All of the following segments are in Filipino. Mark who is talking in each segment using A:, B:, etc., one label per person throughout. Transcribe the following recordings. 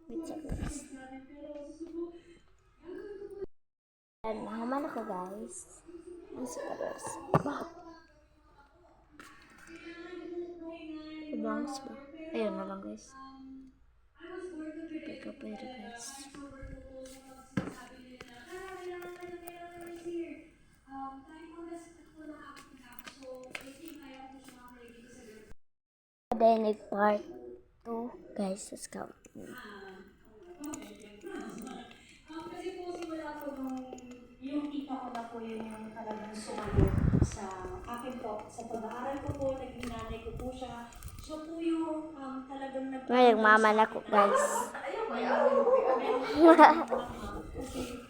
A: Wait a guys. And nahaman ako guys. Isa ka guys. Bah! Bangs ba? Ayun na lang guys. Teka pero guys. Dinig part 2 guys sa scout.
B: Kasi po simula po yung tita ko na po yun yung talagang sumagot sa akin po. Sa pag-aaral ko po, naging nanay ko po siya. So po yung talagang
A: Ngayon mama na ko guys.
B: Kasi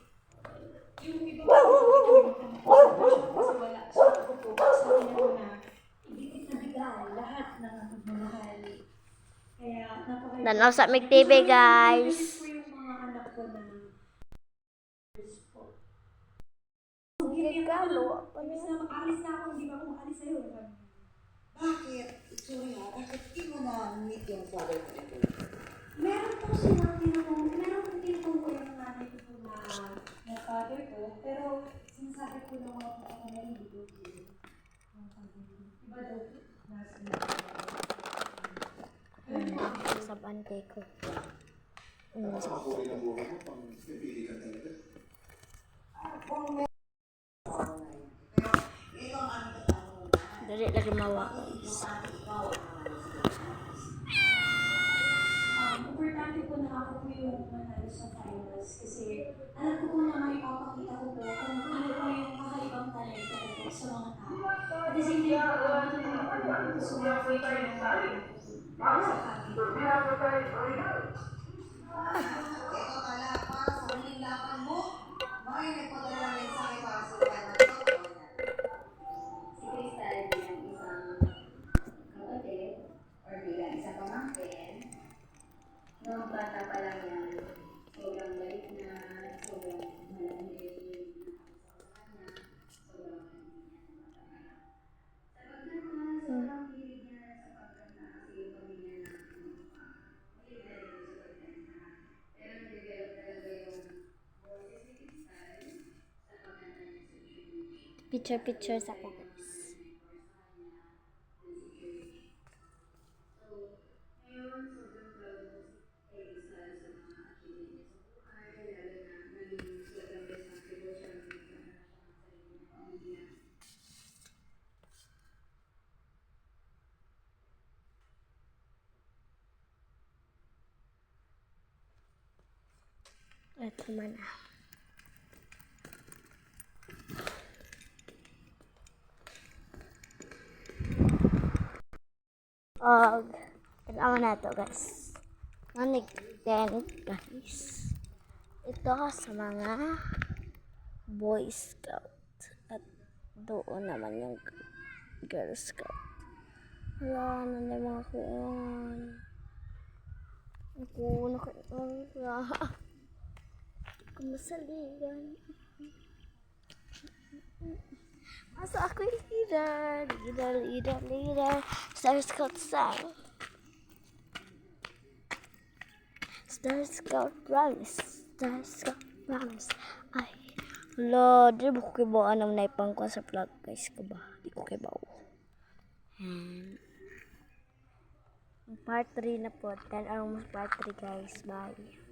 B: yung iba po kasi wala. So ako po, sabi niya po na ibigit na bigay lahat ng pagmamahal. Kaya napakaya.
A: Nanaw sa Mig TV guys.
B: Yung mga anak ko na
A: Galo.
B: Alis na ako, hindi ba ako maalis sa'yo?
C: Bakit? Sorry ha, bakit di mo na-meet yung father ko nito?
B: Meron po silang tinutong ko yung nanay ko po na father ko, pero sinasabi ko na mga ako na hindi ko iba daw po,
A: Sa bantay ko.
C: Nakakuri ng buhay mo pang pipili ka talaga.
A: Dali lagi mawa guys.
B: Importante po na ako po yung manalo sa finals kasi alam ko po na may papakita ko po kung ano po yung kakaibang talento ko sa mga tao. At the same time po, matutunan ko sa mga future ng mga sa akin.
C: Ito pala, para sa huling laban mo, may nagpadala ng mensahe para sa final shot.
D: Si Crystal bilang isang kapatid or bilang isang pamangkin, noong bata pa lang yan, sobrang bait na, sobrang malambing, sobrang sobrang hilig niya sa pagkanta kasi yung pamilya namin, hilig na rin sa pagkanta. Pero nag-develop talaga yung boses ni Crystal sa pagkanta niya sa church.
A: Picture sa ko guys. Ito man na. Kailangan na ito guys. Manig din guys. Ito sa mga Boy Scout. At doon naman yung Girl Scout. Wala na na mga kuwan. Ako nakakaya. Kumasaligan. Masa ako yung leader. Star Scout sang. Star Scout promise. Ay, hala, di ba ko kibawaan ang naipang ko sa vlog guys ko ba? Di ko kibaw. Part 3 na po. 10 hours part 3 guys. Bye.